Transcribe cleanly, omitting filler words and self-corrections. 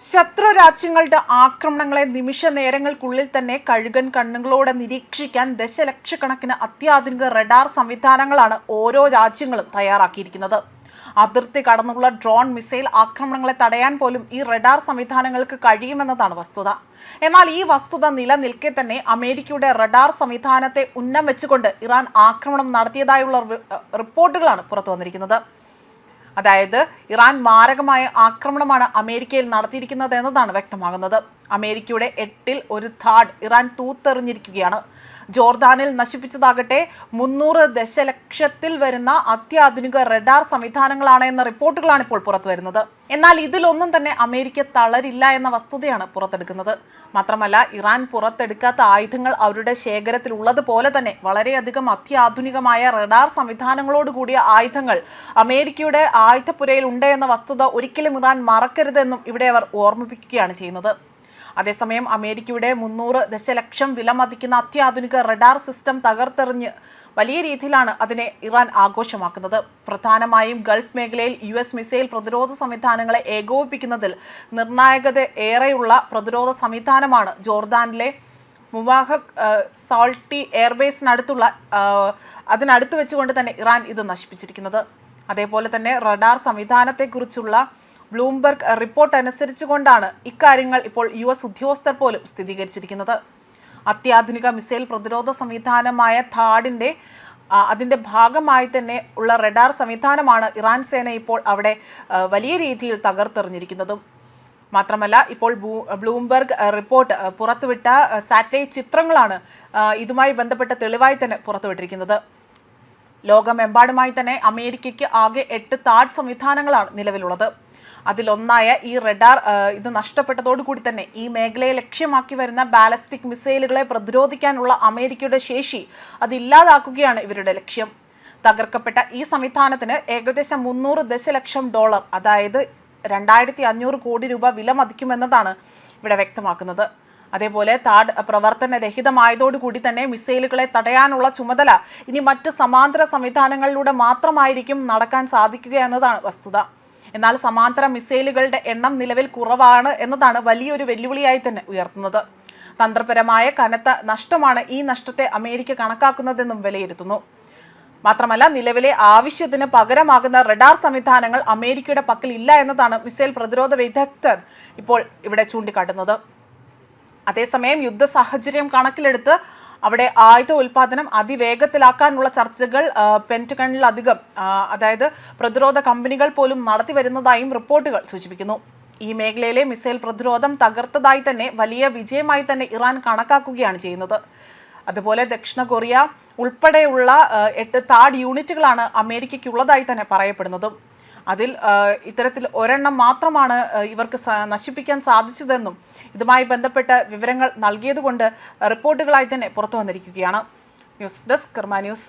ശത്രു രാജ്യങ്ങളുടെ ആക്രമണങ്ങളെ നിമിഷ നേരങ്ങൾക്കുള്ളിൽ തന്നെ കഴുകൻ കണ്ണുകളോടെ നിരീക്ഷിക്കാൻ ദശലക്ഷക്കണക്കിന് അത്യാധുനിക റഡാർ സംവിധാനങ്ങളാണ് ഓരോ രാജ്യങ്ങളും തയ്യാറാക്കിയിരിക്കുന്നത്. അതിർത്തി കടന്നുള്ള ഡ്രോൺ മിസൈൽ ആക്രമണങ്ങളെ തടയാൻ പോലും ഈ റഡാർ സംവിധാനങ്ങൾക്ക് കഴിയുമെന്നതാണ് വസ്തുത. എന്നാൽ ഈ വസ്തുത നിലനിൽക്കെ തന്നെ അമേരിക്കയുടെ റഡാർ സംവിധാനത്തെ ഉന്നം വെച്ചുകൊണ്ട് ഇറാൻ ആക്രമണം നടത്തിയതായുള്ള റിപ്പോർട്ടുകളാണ് പുറത്തു വന്നിരിക്കുന്നത്. അതായത് ഇറാൻ മാരകമായ ആക്രമണമാണ് അമേരിക്കയിൽ നടത്തിയിരിക്കുന്നത് എന്നതാണ് വ്യക്തമാകുന്നത്. അമേരിക്കയുടെ 8-ൽ 1 THAAD ഇറാൻ തൂത്തെറിഞ്ഞിരിക്കുകയാണ്. ജോർദാനിൽ നശിപ്പിച്ചതാകട്ടെ 300 ദശലക്ഷത്തിൽ വരുന്ന അത്യാധുനിക റഡാർ സംവിധാനങ്ങളാണ് എന്ന റിപ്പോർട്ടുകളാണ് ഇപ്പോൾ പുറത്തു വരുന്നത്. എന്നാൽ ഇതിലൊന്നും തന്നെ അമേരിക്ക തളരില്ല എന്ന വസ്തുതയാണ് പുറത്തെടുക്കുന്നത്. മാത്രമല്ല, ഇറാൻ പുറത്തെടുക്കാത്ത ആയുധങ്ങൾ അവരുടെ ശേഖരത്തിൽ ഉള്ളതുപോലെ തന്നെ വളരെയധികം അത്യാധുനികമായ റഡാർ സംവിധാനങ്ങളോട് കൂടിയ ആയുധങ്ങൾ അമേരിക്കയുടെ ആയുധപ്പുരയിൽ ഉണ്ട് എന്ന വസ്തുത ഒരിക്കലും ഇറാൻ മറക്കരുതെന്നും ഇവിടെ അവർ ഓർമ്മിപ്പിക്കുകയാണ് ചെയ്യുന്നത്. അതേസമയം അമേരിക്കയുടെ 300 ദശലക്ഷം വിലമതിക്കുന്ന അത്യാധുനിക റഡാർ സിസ്റ്റം തകർത്തെറിഞ്ഞ് വലിയ രീതിയിലാണ് അതിനെ ഇറാൻ ആഘോഷമാക്കുന്നത്. പ്രധാനമായും ഗൾഫ് മേഖലയിൽ US മിസൈൽ പ്രതിരോധ സംവിധാനങ്ങളെ ഏകോപിപ്പിക്കുന്നതിൽ നിർണായകത ഏറെയുള്ള പ്രതിരോധ സംവിധാനമാണ് ജോർദാനിലെ മുവാഹക് സാൾട്ടി എയർബേസിനടുത്തുള്ള അതിനടുത്ത് വെച്ചുകൊണ്ട് തന്നെ ഇറാൻ ഇത് നശിപ്പിച്ചിരിക്കുന്നത്. അതേപോലെ തന്നെ റഡാർ സംവിധാനത്തെക്കുറിച്ചുള്ള ബ്ലൂംബെർഗ് റിപ്പോർട്ട് അനുസരിച്ചുകൊണ്ടാണ് ഇക്കാര്യങ്ങൾ ഇപ്പോൾ US ഉദ്യോഗസ്ഥർ പോലും സ്ഥിരീകരിച്ചിരിക്കുന്നത്. അത്യാധുനിക മിസൈൽ പ്രതിരോധ സംവിധാനമായ THAADിൻ്റെ അതിൻ്റെ ഭാഗമായി തന്നെ ഉള്ള റഡാർ സംവിധാനമാണ് ഇറാൻ സേന ഇപ്പോൾ അവിടെ വലിയ രീതിയിൽ തകർത്തെറിഞ്ഞിരിക്കുന്നതും. മാത്രമല്ല, ഇപ്പോൾ ബ്ലൂംബെർഗ് റിപ്പോർട്ട് പുറത്തുവിട്ട സാറ്റലൈറ്റ് ചിത്രങ്ങളാണ് ഇതുമായി ബന്ധപ്പെട്ട തെളിവായി തന്നെ പുറത്തുവിട്ടിരിക്കുന്നത്. ലോകമെമ്പാടുമായി തന്നെ അമേരിക്കയ്ക്ക് ആകെ 8 THAAD സംവിധാനങ്ങളാണ് നിലവിലുള്ളത്. അതിലൊന്നായ ഈ റഡാർ ഇത് നഷ്ടപ്പെട്ടതോടുകൂടി തന്നെ ഈ മേഖലയെ ലക്ഷ്യമാക്കി വരുന്ന ബാലിസ്റ്റിക് മിസൈലുകളെ പ്രതിരോധിക്കാനുള്ള അമേരിക്കയുടെ ശേഷി അതില്ലാതാക്കുകയാണ് ഇവരുടെ ലക്ഷ്യം. തകർക്കപ്പെട്ട ഈ സംവിധാനത്തിന് ഏകദേശം $300 ദശലക്ഷം, അതായത് 2500 കോടി രൂപ വില മതിക്കുമെന്നതാണ് ഇവിടെ വ്യക്തമാക്കുന്നത്. അതേപോലെ THAAD പ്രവർത്തനരഹിതമായതോടുകൂടി തന്നെ മിസൈലുകളെ തടയാനുള്ള ചുമതല ഇനി മറ്റ് സമാന്തര സംവിധാനങ്ങളിലൂടെ മാത്രമായിരിക്കും നടക്കാൻ സാധിക്കുക എന്നതാണ് വസ്തുത. എന്നാൽ സമാന്തര മിസൈലുകളുടെ എണ്ണം നിലവിൽ കുറവാണ് എന്നതാണ് വലിയൊരു വെല്ലുവിളിയായി തന്നെ ഉയർത്തുന്നത്. തന്ത്രപരമായ കനത്ത നഷ്ടമാണ് ഈ നഷ്ടത്തെ അമേരിക്ക കണക്കാക്കുന്നതെന്നും വിലയിരുത്തുന്നു. മാത്രമല്ല, നിലവിലെ ആവശ്യത്തിന് പകരമാകുന്ന റഡാർ സംവിധാനങ്ങൾ അമേരിക്കയുടെ പക്കൽ ഇല്ല എന്നതാണ് മിസൈൽ പ്രതിരോധ വിദഗ്ധർ ഇപ്പോൾ ഇവിടെ ചൂണ്ടിക്കാട്ടുന്നത്. അതേസമയം യുദ്ധ സാഹചര്യം കണക്കിലെടുത്ത് അവിടെ ആയുധ ഉൽപാദനം അതിവേഗത്തിലാക്കാനുള്ള ചർച്ചകൾ പെന്റഗണിലധികം അതായത് പ്രതിരോധ കമ്പനികൾ പോലും നടത്തി വരുന്നതായും റിപ്പോർട്ടുകൾ സൂചിപ്പിക്കുന്നു. ഈ മേഖലയിലെ മിസൈൽ പ്രതിരോധം തകർത്തതായി തന്നെ വലിയ വിജയമായി തന്നെ ഇറാൻ കണക്കാക്കുകയാണ് ചെയ്യുന്നത്. അതുപോലെ ദക്ഷിണ കൊറിയ ഉൾപ്പെടെയുള്ള 8 THAAD യൂണിറ്റുകളാണ് അമേരിക്കയ്ക്കുള്ളതായി തന്നെ പറയപ്പെടുന്നതും. അതിൽ ഇത്തരത്തിൽ ഒരെണ്ണം മാത്രമാണ് ഇവർക്ക് നശിപ്പിക്കാൻ സാധിച്ചതെന്നും ഇതുമായി ബന്ധപ്പെട്ട വിവരങ്ങൾ നൽകിയതുകൊണ്ട് റിപ്പോർട്ടുകളായി തന്നെ പുറത്തു വന്നിരിക്കുകയാണ്. ന്യൂസ് ഡെസ്ക് കർമ്മ ന്യൂസ്.